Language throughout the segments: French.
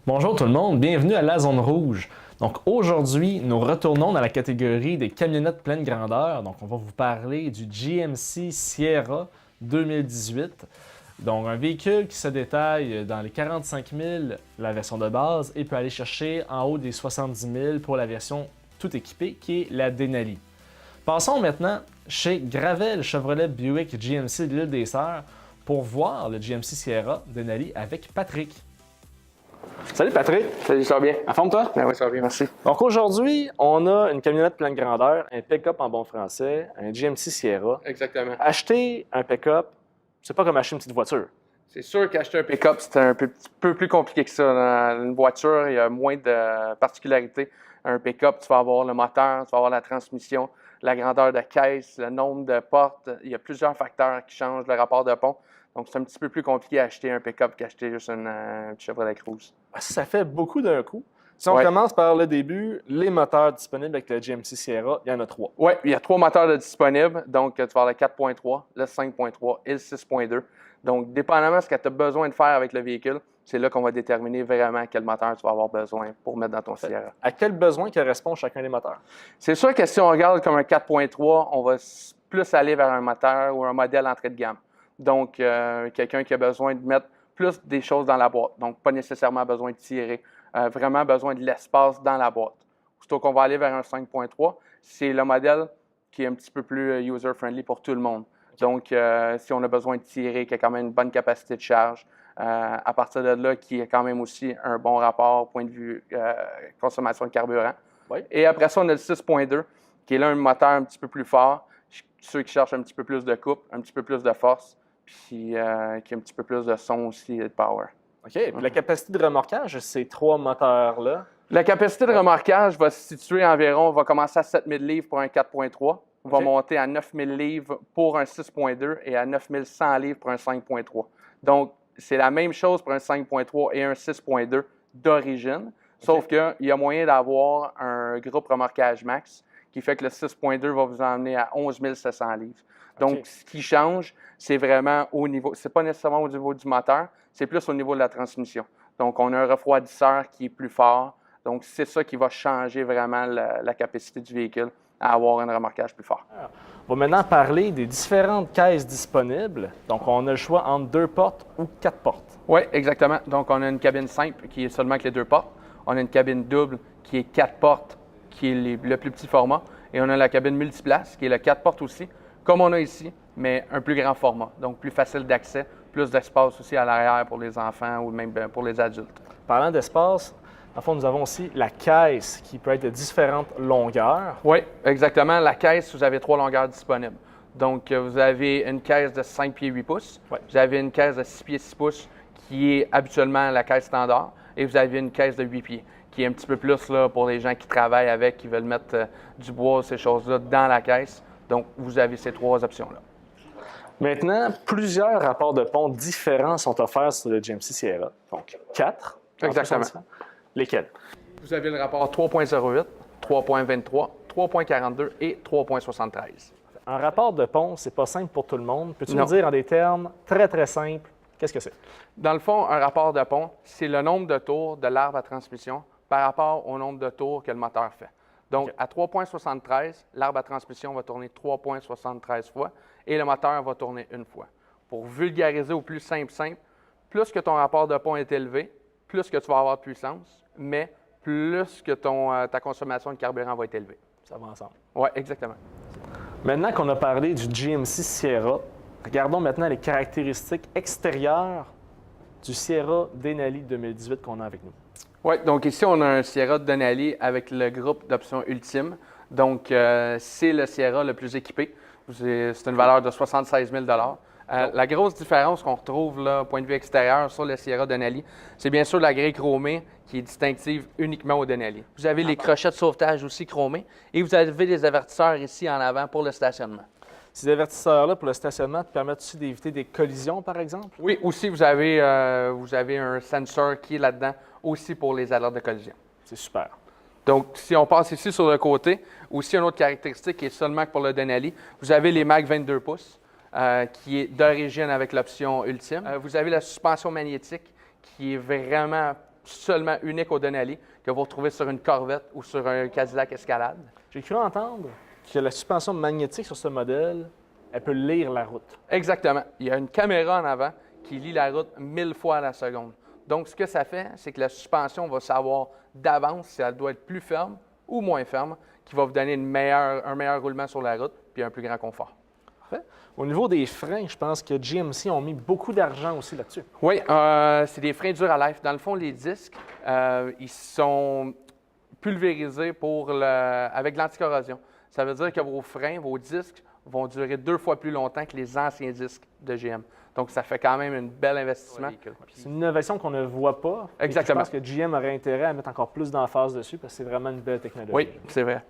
Bonjour tout le monde, bienvenue à la Zone Rouge. Donc aujourd'hui, nous retournons dans la catégorie des camionnettes pleine grandeur. Donc on va vous parler du GMC Sierra 2018. Donc un véhicule qui se détaille dans les 45 000 la version de base et peut aller chercher en haut des 70 000 pour la version tout équipée qui est la Denali. Passons maintenant chez Gravel Chevrolet Buick GMC de l'Île des Sœurs pour voir le GMC Sierra Denali avec Patrick. Salut Patrick! Salut, ça va bien? En forme toi? Oui, ça va bien, merci. Donc aujourd'hui, on a une camionnette pleine grandeur, un pick-up en bon français, un GMC Sierra. Exactement. Acheter un pick-up, c'est pas comme acheter une petite voiture. C'est sûr qu'acheter un pick-up, c'est un petit peu plus compliqué que ça. Dans une voiture, il y a moins de particularités. Un pick-up, tu vas avoir le moteur, tu vas avoir la transmission, la grandeur de caisse, le nombre de portes. Il y a plusieurs facteurs qui changent le rapport de pont. Donc, c'est un petit peu plus compliqué à acheter un pick-up qu'acheter juste un petit Chevrolet Cruze. Ça fait beaucoup d'un coup. Si on Ouais. commence par le début, les moteurs disponibles avec le GMC Sierra, il y en a 3. Oui, il y a 3 moteurs de disponibles. Donc, tu vas avoir le 4.3, le 5.3 et le 6.2. Donc, dépendamment de ce que tu as besoin de faire avec le véhicule, c'est là qu'on va déterminer vraiment quel moteur tu vas avoir besoin pour mettre dans ton Sierra. À quel besoin correspond chacun des moteurs? C'est sûr que si on regarde comme un 4.3, on va plus aller vers un moteur ou un modèle entrée de gamme. Donc, quelqu'un qui a besoin de mettre plus des choses dans la boîte. Donc, pas nécessairement besoin de tirer. Vraiment besoin de l'espace dans la boîte. Plutôt qu'on va aller vers un 5.3, c'est le modèle qui est un petit peu plus user-friendly pour tout le monde. Donc, si on a besoin de tirer, qui a quand même une bonne capacité de charge, à partir de là, qui a quand même aussi un bon rapport au point de vue consommation de carburant. Oui. Et après ça, on a le 6.2, qui est là un moteur un petit peu plus fort, ceux qui cherchent un petit peu plus de coupe, un petit peu plus de force, puis qui a un petit peu plus de son aussi et de power. OK. Puis la capacité de remorquage, ces 3 moteurs-là. La capacité de remorquage va se situer environ, va commencer à 7000 livres pour un 4.3, va OK. monter à 9000 livres pour un 6.2 et à 9100 livres pour un 5.3. Donc, c'est la même chose pour un 5.3 et un 6.2 d'origine, sauf qu'il y a moyen d'avoir un groupe remorquage max qui fait que le 6.2 va vous emmener à 11 700 livres. Donc, ce qui change, c'est vraiment au niveau, c'est pas nécessairement au niveau du moteur, c'est plus au niveau de la transmission. Donc, on a un refroidisseur qui est plus fort. Donc, c'est ça qui va changer vraiment la capacité du véhicule à avoir un remorquage plus fort. On va maintenant parler des différentes caisses disponibles. Donc, on a le choix entre 2 portes ou 4 portes. Oui, exactement. Donc, on a une cabine simple qui est seulement avec les 2 portes. On a une cabine double qui est 4 portes, qui est le plus petit format. Et on a la cabine multiplace qui est le 4 portes aussi, comme on a ici, mais un plus grand format. Donc, plus facile d'accès, plus d'espace aussi à l'arrière pour les enfants ou même pour les adultes. Parlant d'espace, en fond, nous avons aussi la caisse qui peut être de différentes longueurs. Oui, exactement. La caisse, vous avez 3 longueurs disponibles. Donc, vous avez une caisse de 5 pieds 8 pouces. Ouais. Vous avez une caisse de 6 pieds 6 pouces qui est habituellement la caisse standard. Et vous avez une caisse de 8 pieds qui est un petit peu plus là, pour les gens qui travaillent avec, qui veulent mettre du bois, ces choses-là, dans la caisse. Donc, vous avez ces 3 options-là. Maintenant, plusieurs rapports de pont différents sont offerts sur le GMC Sierra. Donc, 4. Exactement. Lesquels? Vous avez le rapport 3.08, 3.23, 3.42 et 3.73. Un rapport de pont, c'est pas simple pour tout le monde. Peux-tu Non. nous dire en des termes très, très simples, qu'est-ce que c'est? Dans le fond, un rapport de pont, c'est le nombre de tours de l'arbre à transmission par rapport au nombre de tours que le moteur fait. Donc, OK. à 3.73, l'arbre à transmission va tourner 3.73 fois et le moteur va tourner une fois. Pour vulgariser au plus simple, plus que ton rapport de pont est élevé, plus que tu vas avoir de puissance, mais plus que ta consommation de carburant va être élevée. Ça va ensemble. Oui, exactement. Maintenant qu'on a parlé du GMC Sierra, regardons maintenant les caractéristiques extérieures du Sierra Denali 2018 qu'on a avec nous. Oui, donc ici, on a un Sierra Denali avec le groupe d'options ultime. Donc, c'est le Sierra le plus équipé. C'est une valeur de 76 000 La grosse différence qu'on retrouve là, au point de vue extérieur sur le Sierra Denali, c'est bien sûr la grille chromée qui est distinctive uniquement au Denali. Vous avez les crochets de sauvetage aussi chromés et vous avez des avertisseurs ici en avant pour le stationnement. Ces avertisseurs-là pour le stationnement te permettent aussi d'éviter des collisions, par exemple? Oui, aussi, vous avez un sensor qui est là-dedans aussi pour les alertes de collision. C'est super. Donc, si on passe ici sur le côté, aussi une autre caractéristique qui est seulement pour le Denali, vous avez les Mag 22 pouces, qui est d'origine avec l'option ultime. Vous avez la suspension magnétique qui est vraiment seulement unique au Denali que vous retrouvez sur une Corvette ou sur un Cadillac Escalade. J'ai cru entendre que la suspension magnétique sur ce modèle, elle peut lire la route. Exactement. Il y a une caméra en avant qui lit la route 1000 fois à la seconde. Donc, ce que ça fait, c'est que la suspension va savoir d'avance si elle doit être plus ferme ou moins ferme, qui va vous donner un meilleur roulement sur la route puis un plus grand confort. Parfait. Au niveau des freins, je pense que GMC ont mis beaucoup d'argent aussi là-dessus. Oui, c'est des freins Duralife. Dans le fond, les disques, ils sont pulvérisés avec l'anticorrosion. Ça veut dire que vos freins, vos disques, vont durer 2 fois plus longtemps que les anciens disques de GM. Donc, ça fait quand même un bel investissement. C'est une innovation qu'on ne voit pas. Exactement. Je pense que GM aurait intérêt à mettre encore plus d'emphase dessus parce que c'est vraiment une belle technologie. Oui, c'est vrai.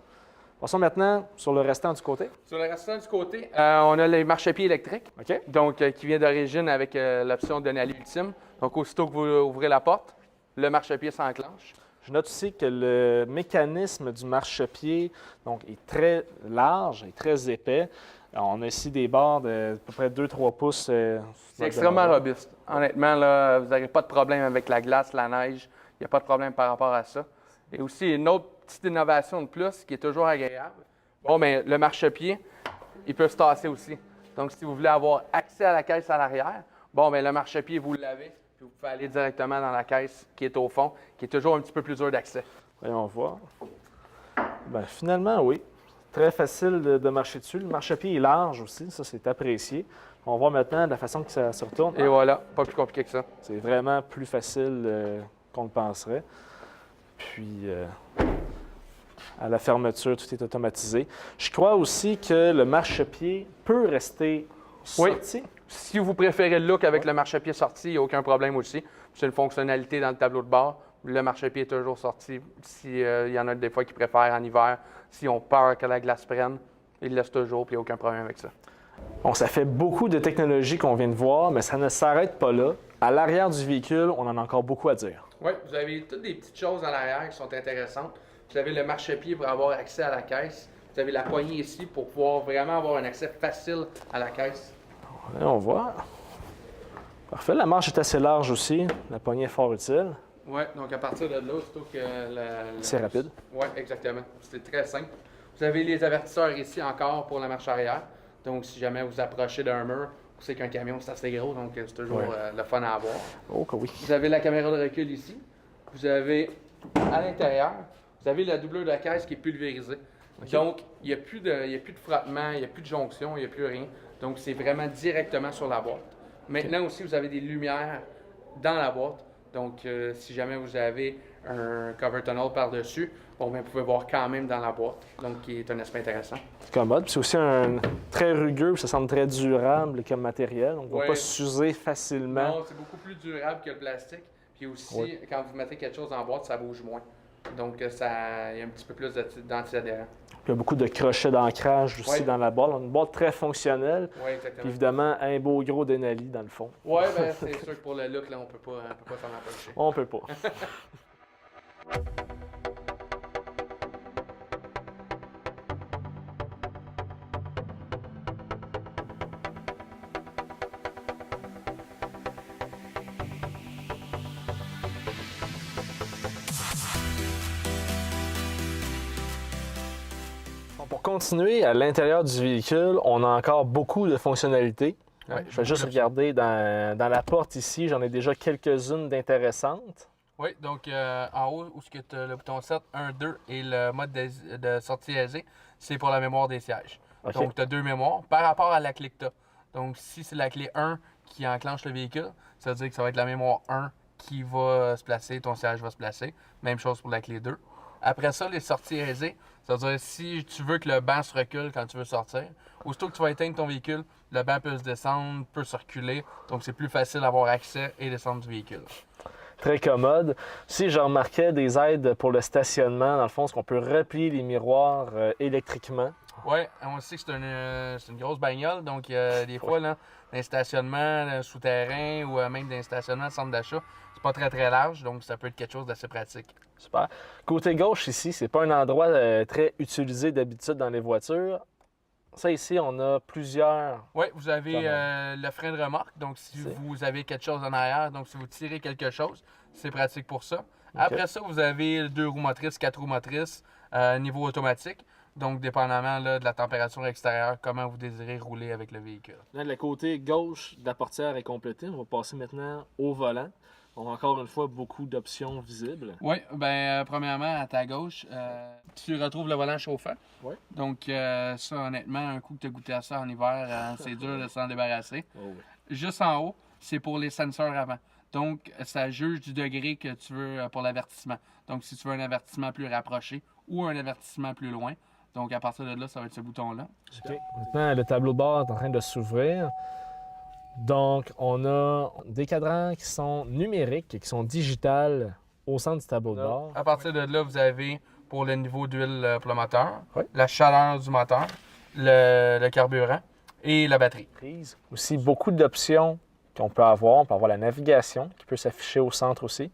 Passons maintenant sur le restant du côté. Sur le restant du côté, on a les marchepieds électriques, OK. donc qui vient d'origine avec l'option Denali Ultime. Donc, aussitôt que vous ouvrez la porte, le marchepied s'enclenche. Je note aussi que le mécanisme du marchepied donc, est très large et très épais. Alors, on a ici des barres de à peu près 2-3 pouces. C'est extrêmement robuste. Honnêtement, là, vous n'aurez pas de problème avec la glace, la neige. Il n'y a pas de problème par rapport à ça. Et aussi, une autre petite innovation de plus qui est toujours agréable. Bon, bien, le marchepied, il peut se tasser aussi. Donc, si vous voulez avoir accès à la caisse à l'arrière, bon, bien, le marchepied, vous l'avez. Puis vous pouvez aller directement dans la caisse qui est au fond, qui est toujours un petit peu plus dur d'accès. Voyons voir. Bien, finalement, oui. Très facile de marcher dessus. Le marchepied est large aussi, ça c'est apprécié. On va voir maintenant la façon que ça se retourne. Et voilà, pas plus compliqué que ça. C'est vraiment plus facile qu'on le penserait. Puis, à la fermeture, tout est automatisé. Je crois aussi que le marchepied peut rester sorti. Si vous préférez le look avec le marchepied sorti, il n'y a aucun problème aussi. C'est une fonctionnalité dans le tableau de bord. Le marchepied est toujours sorti. S'il y en a des fois qui préfèrent en hiver, si on peur que la glace prenne, il le laisse toujours, puis il n'y a aucun problème avec ça. Bon, ça fait beaucoup de technologies qu'on vient de voir, mais ça ne s'arrête pas là. À l'arrière du véhicule, on en a encore beaucoup à dire. Oui, vous avez toutes des petites choses à l'arrière qui sont intéressantes. Vous avez le marchepied pour avoir accès à la caisse. Vous avez la poignée ici pour pouvoir vraiment avoir un accès facile à la caisse. On voit. Parfait. La marche est assez large aussi. La poignée est fort utile. Oui, donc à partir de là, surtout que C'est rapide. Oui, exactement. C'est très simple. Vous avez les avertisseurs ici encore pour la marche arrière. Donc, si jamais vous approchez d'un mur, vous savez qu'un camion, c'est assez gros, donc c'est toujours le fun à avoir. Oh, que oui. Vous avez la caméra de recul ici. Vous avez, à l'intérieur, vous avez la doublure de la caisse qui est pulvérisée. Okay. Donc, il n'y a plus de frottement, il n'y a plus de jonction, il n'y a plus rien. Donc, c'est vraiment directement sur la boîte. Maintenant aussi, vous avez des lumières dans la boîte. Donc, si jamais vous avez un cover tunnel par-dessus, bon, bien, vous pouvez voir quand même dans la boîte, donc qui est un aspect intéressant. C'est commode. Puis c'est aussi un très rugueux, puis ça semble très durable comme matériel. On ne va pas s'user facilement. Non, c'est beaucoup plus durable que le plastique. Puis aussi, quand vous mettez quelque chose en boîte, ça bouge moins. Donc, il y a un petit peu plus d'anti-adhérent. Il y a beaucoup de crochets d'ancrage aussi dans la boîte. Une boîte très fonctionnelle. Oui, exactement. Puis évidemment, un beau gros Denali dans le fond. Oui, bien, c'est sûr que pour le look, là, on peut pas s'en empêcher. On peut pas. Pour continuer, à l'intérieur du véhicule, on a encore beaucoup de fonctionnalités. Ouais, je vais juste regarder dans la porte ici, j'en ai déjà quelques-unes d'intéressantes. Oui, donc en haut, où tu as le bouton 7, 1, 2 et le mode de sortie aisée, c'est pour la mémoire des sièges. Okay. Donc, tu as 2 mémoires par rapport à la clé que tu as. Donc, si c'est la clé 1 qui enclenche le véhicule, ça veut dire que ça va être la mémoire 1 qui va se placer, ton siège va se placer. Même chose pour la clé 2. Après ça, les sorties aisées, ça veut dire si tu veux que le banc se recule quand tu veux sortir, aussitôt que tu vas éteindre ton véhicule, le banc peut se descendre, peut circuler, donc c'est plus facile d'avoir accès et descendre du véhicule. Très commode. Si je remarquais des aides pour le stationnement, dans le fond, est-ce qu'on peut replier les miroirs électriquement? Oui, on sait que c'est une grosse bagnole, donc des fois, là, dans les stationnements souterrains ou même dans les stationnements de centre d'achat, c'est pas très très large, donc ça peut être quelque chose d'assez pratique. Super. Côté gauche ici, c'est pas un endroit très utilisé d'habitude dans les voitures. Ça ici, on a plusieurs. Oui, vous avez Comment? le frein de remorque. Donc, si vous avez quelque chose en arrière, donc si vous tirez quelque chose, c'est pratique pour ça. Après ça, vous avez 2 roues motrices, 4 roues motrices, niveau automatique. Donc, dépendamment là, de la température extérieure, comment vous désirez rouler avec le véhicule. Là, le côté gauche de la portière est complété. On va passer maintenant au volant. On a encore une fois beaucoup d'options visibles. Oui, bien, premièrement, à ta gauche, tu retrouves le volant chauffant. Oui. Donc, ça, honnêtement, un coup que tu as goûté à ça en hiver, c'est dur de s'en débarrasser. Oh oui. Juste en haut, c'est pour les senseurs avant. Donc, ça juge du degré que tu veux pour l'avertissement. Donc, si tu veux un avertissement plus rapproché ou un avertissement plus loin, donc à partir de là, ça va être ce bouton-là. OK. Maintenant, le tableau de bord est en train de s'ouvrir. Donc, on a des cadrans qui sont numériques et qui sont digitales au centre du tableau de bord. À partir de là, vous avez pour le niveau d'huile pour le moteur, Oui. la chaleur du moteur, le carburant et la batterie. Aussi, beaucoup d'options qu'on peut avoir. On peut avoir la navigation qui peut s'afficher au centre aussi.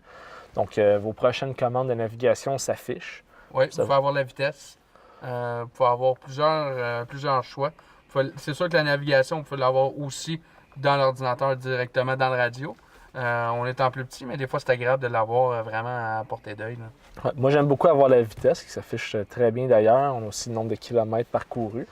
Donc, vos prochaines commandes de navigation s'affichent. Oui, Ça vous pouvez avoir la vitesse. Vous pouvez avoir plusieurs choix. C'est sûr que la navigation, vous pouvez l'avoir aussi dans l'ordinateur directement dans le radio. On est en plus petit, mais des fois, c'est agréable de l'avoir vraiment à portée d'œil. Ouais, moi, j'aime beaucoup avoir la vitesse qui s'affiche très bien d'ailleurs. On a aussi le nombre de kilomètres parcourus.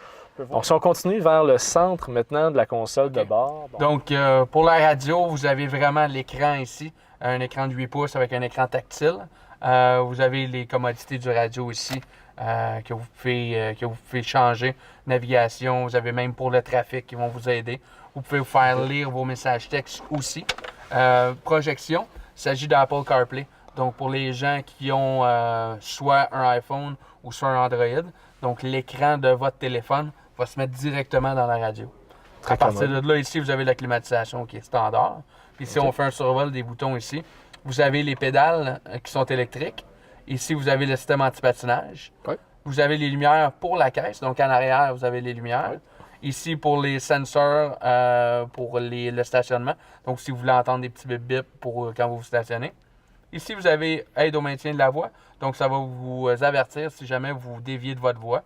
Donc, si on continue vers le centre maintenant de la console de bord. Bon. Donc, pour la radio, vous avez vraiment l'écran ici, un écran de 8 pouces avec un écran tactile. Vous avez les commodités du radio ici que vous pouvez changer. Navigation, vous avez même pour le trafic qui vont vous aider. Vous pouvez vous faire lire vos messages textes aussi. Projection, il s'agit d'Apple CarPlay. Donc, pour les gens qui ont soit un iPhone ou soit un Android, donc l'écran de votre téléphone va se mettre directement dans la radio. Très à partir commode. de là, ici, vous avez la climatisation qui est standard. Puis si on fait un survol des boutons ici, vous avez les pédales qui sont électriques. Ici, vous avez le système anti-patinage. Oui. Vous avez les lumières pour la caisse. Donc, en arrière, vous avez les lumières. Oui. Ici, pour les sensors, pour le stationnement. Donc, si vous voulez entendre des petits bip-bip pour quand vous vous stationnez. Ici, vous avez aide au maintien de la voie. Donc, ça va vous avertir si jamais vous déviez de votre voie.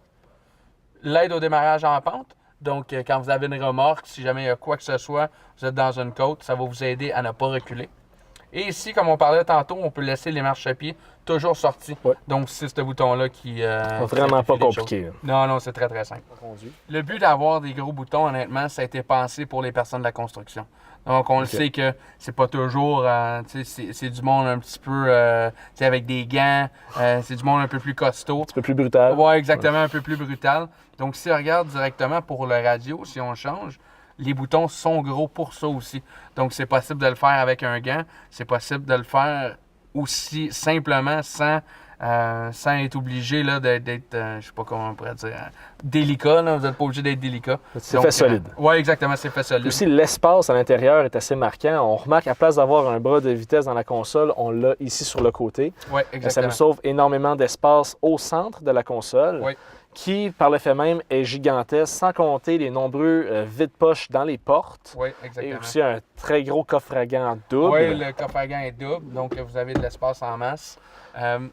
L'aide au démarrage en pente. Donc, quand vous avez une remorque, si jamais il y a quoi que ce soit, vous êtes dans une côte, ça va vous aider à ne pas reculer. Et ici, comme on parlait tantôt, on peut laisser les marchepieds toujours sortis. Ouais. Donc, c'est ce bouton-là qui... Vraiment pas simplifie les compliqué. choses. Non, c'est très, très simple. Le but d'avoir des gros boutons, honnêtement, ça a été pensé pour les personnes de la construction. Donc, on le sait que c'est pas toujours... c'est du monde un petit peu... avec des gants. C'est du monde un peu plus costaud. Un peu plus brutal. Oui, exactement, un peu plus brutal. Donc, si on regarde directement pour le radio, si on change, les boutons sont gros pour ça aussi. Donc, c'est possible de le faire avec un gant. C'est possible de le faire aussi simplement sans être obligé là, d'être, je sais pas comment on pourrait dire, délicat. Là. Vous n'êtes pas obligé d'être délicat. C'est fait solide. Oui, exactement, c'est fait solide. Aussi, l'espace à l'intérieur est assez marquant. On remarque, à place d'avoir un bras de vitesse dans la console, on l'a ici sur le côté. Oui, Ça exactement. nous sauve énormément d'espace au centre de la console, Oui. qui, par le fait même, est gigantesque, sans compter les nombreux vides-poches dans les portes. Oui, Et exactement. aussi un très gros coffre à gants double. Oui, le coffre à gants est double, donc vous avez de l'espace en masse.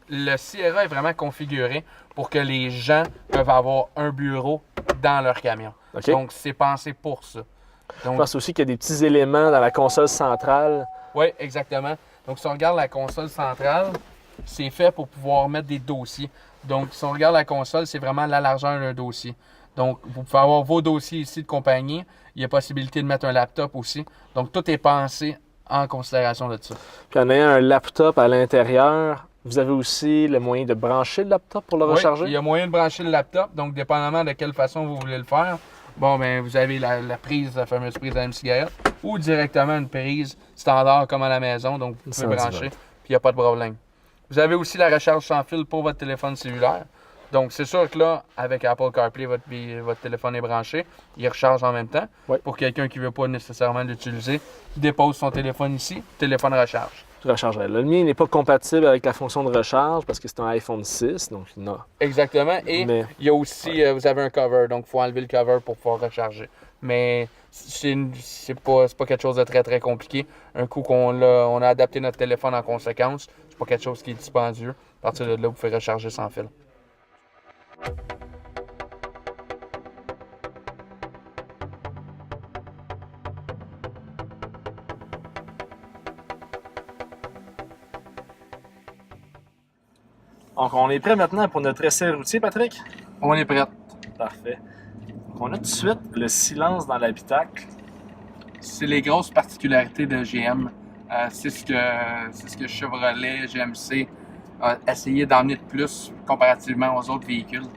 Le Sierra est vraiment configuré pour que les gens peuvent avoir un bureau dans leur camion. OK. Donc, c'est pensé pour ça. Je Donc, pense aussi qu'il y a des petits éléments dans la console centrale. oui, exactement. Donc, si on regarde la console centrale, c'est fait pour pouvoir mettre des dossiers. Donc, si on regarde la console, c'est vraiment la largeur d'un dossier. Donc, vous pouvez avoir vos dossiers ici de compagnie. Il y a possibilité de mettre un laptop aussi. Donc, tout est pensé en considération de ça. Puis en ayant un laptop à l'intérieur, vous avez aussi le moyen de brancher le laptop pour le recharger? Oui, il y a moyen de brancher le laptop. Donc, dépendamment de quelle façon vous voulez le faire, bon, ben, vous avez la prise, la fameuse prise à une cigarette, ou directement une prise standard comme à la maison. Donc, vous pouvez 110 brancher, volts. puis il n'y a pas de problème. Vous avez aussi la recharge sans fil pour votre téléphone cellulaire. Donc, c'est sûr que là, avec Apple CarPlay, votre téléphone est branché. Il recharge en même temps. Oui. Pour quelqu'un qui ne veut pas nécessairement l'utiliser, il dépose son téléphone ici, téléphone recharge. Je rechargerai. Le mien n'est pas compatible avec la fonction de recharge parce que c'est un iPhone 6, donc non. Exactement. Et Mais- il y a aussi, vous avez un cover, donc il faut enlever le cover pour pouvoir recharger. Mais c'est pas quelque chose de très, très compliqué. Un coup on a adapté notre téléphone en conséquence, c'est pas quelque chose qui est dispendieux. À partir de là, vous pouvez recharger sans fil. Donc, on est prêt maintenant pour notre essai routier, Patrick? On est prêt. Parfait. Donc, on a tout de suite le silence dans l'habitacle. C'est les grosses particularités de GM. C'est ce que Chevrolet, GMC a essayé d'emmener de plus comparativement aux autres véhicules.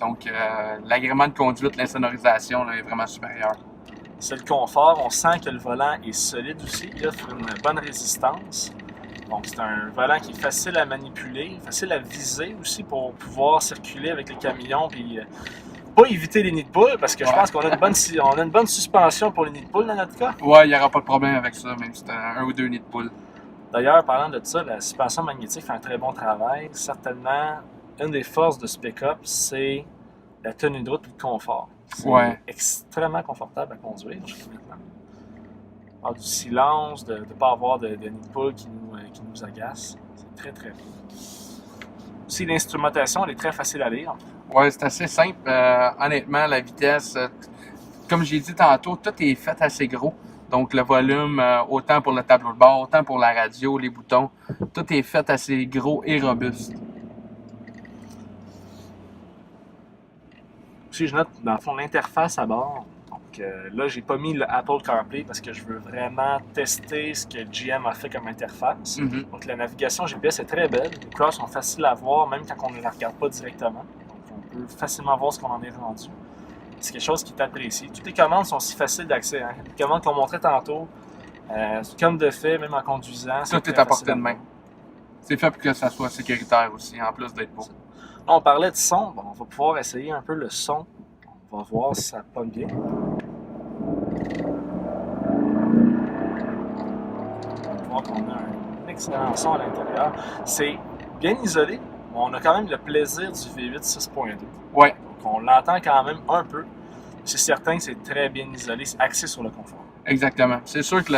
Donc, l'agrément de conduite, l'insonorisation là, est vraiment supérieur. C'est le confort. On sent que le volant est solide aussi. Il offre une bonne résistance. Donc, c'est un volant qui est facile à manipuler, facile à viser aussi pour pouvoir circuler avec les camions et pas éviter les nids de poules parce que je pense qu'on a une bonne suspension pour les nids de poules dans notre cas. Ouais, il n'y aura pas de problème avec ça, même si c'est un ou deux nids de poules. D'ailleurs, parlant de ça, la suspension magnétique fait un très bon travail. Certainement, une des forces de ce pick-up, c'est la tenue de route et le confort. C'est extrêmement confortable à conduire jusqu'à maintenant. On parle du silence, de ne pas avoir de nid de poule qui nous agace. C'est très, très bien. Aussi, l'instrumentation, elle est très facile à lire. Ouais, c'est assez simple. Honnêtement, la vitesse, comme j'ai dit tantôt, tout est fait assez gros. Donc, le volume, autant pour le tableau de bord, autant pour la radio, les boutons, tout est fait assez gros et robuste. Aussi, je note, dans le fond, l'interface à bord. Donc, là, j'ai pas mis le Apple CarPlay parce que je veux vraiment tester ce que GM a fait comme interface. Mm-hmm. Donc, la navigation GPS est très belle. Les couleurs sont faciles à voir, même quand on ne la regarde pas directement. Donc, on peut facilement voir ce qu'on en est rendu. C'est quelque chose qui est apprécié. Toutes les commandes sont si faciles d'accès. Hein? Les commandes qu'on montrait tantôt, comme de fait, même en conduisant. Tout est à portée de main. C'est fait pour que ça soit sécuritaire aussi, en plus d'être beau. Là, on parlait de son. Bon, on va pouvoir essayer un peu le son. On va voir si ça pogne bien. On va voir qu'on a un excellent son à l'intérieur. C'est bien isolé, mais on a quand même le plaisir du V8 6.2. Ouais. Donc, on l'entend quand même un peu. C'est certain que c'est très bien isolé, c'est axé sur le confort. Exactement. C'est sûr que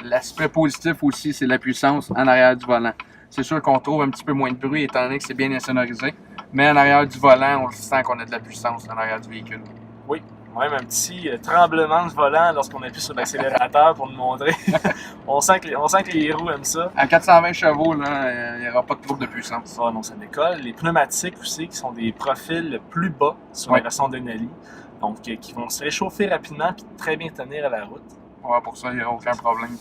l'aspect positif aussi, c'est la puissance en arrière du volant. C'est sûr qu'on trouve un petit peu moins de bruit étant donné que c'est bien insonorisé. Mais en arrière du volant, on sent qu'on a de la puissance en arrière du véhicule. Oui, même un petit tremblement de volant lorsqu'on appuie sur l'accélérateur pour nous montrer. on sent que les roues aiment ça. À 420 chevaux, il n'y aura pas de trouble de puissance. Ah non, ça décolle. Les pneumatiques aussi, qui sont des profils plus bas sur la version Denali. Donc, qui vont se réchauffer rapidement et très bien tenir à la route. Ouais, pour ça, il n'y a aucun problème.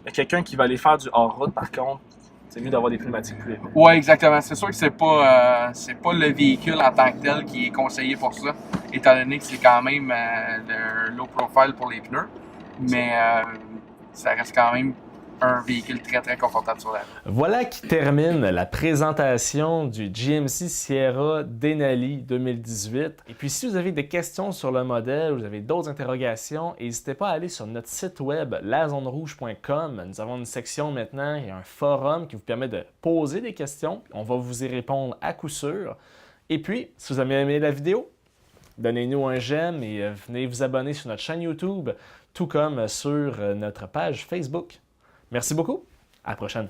Il y a quelqu'un qui va aller faire du hors-route, par contre. C'est mieux d'avoir des pneumatiques plus épais. Oui, exactement. C'est sûr que c'est pas le véhicule en tant que tel qui est conseillé pour ça, étant donné que c'est quand même le low profile pour les pneus. Mais ça reste quand même un véhicule très, très confortable sur la route. Voilà qui termine la présentation du GMC Sierra Denali 2018. Et puis, si vous avez des questions sur le modèle, vous avez d'autres interrogations, n'hésitez pas à aller sur notre site web, lazonerouge.com. Nous avons une section maintenant, il y a un forum qui vous permet de poser des questions. On va vous y répondre à coup sûr. Et puis, si vous avez aimé la vidéo, donnez-nous un j'aime et venez vous abonner sur notre chaîne YouTube, tout comme sur notre page Facebook. Merci beaucoup. À la prochaine.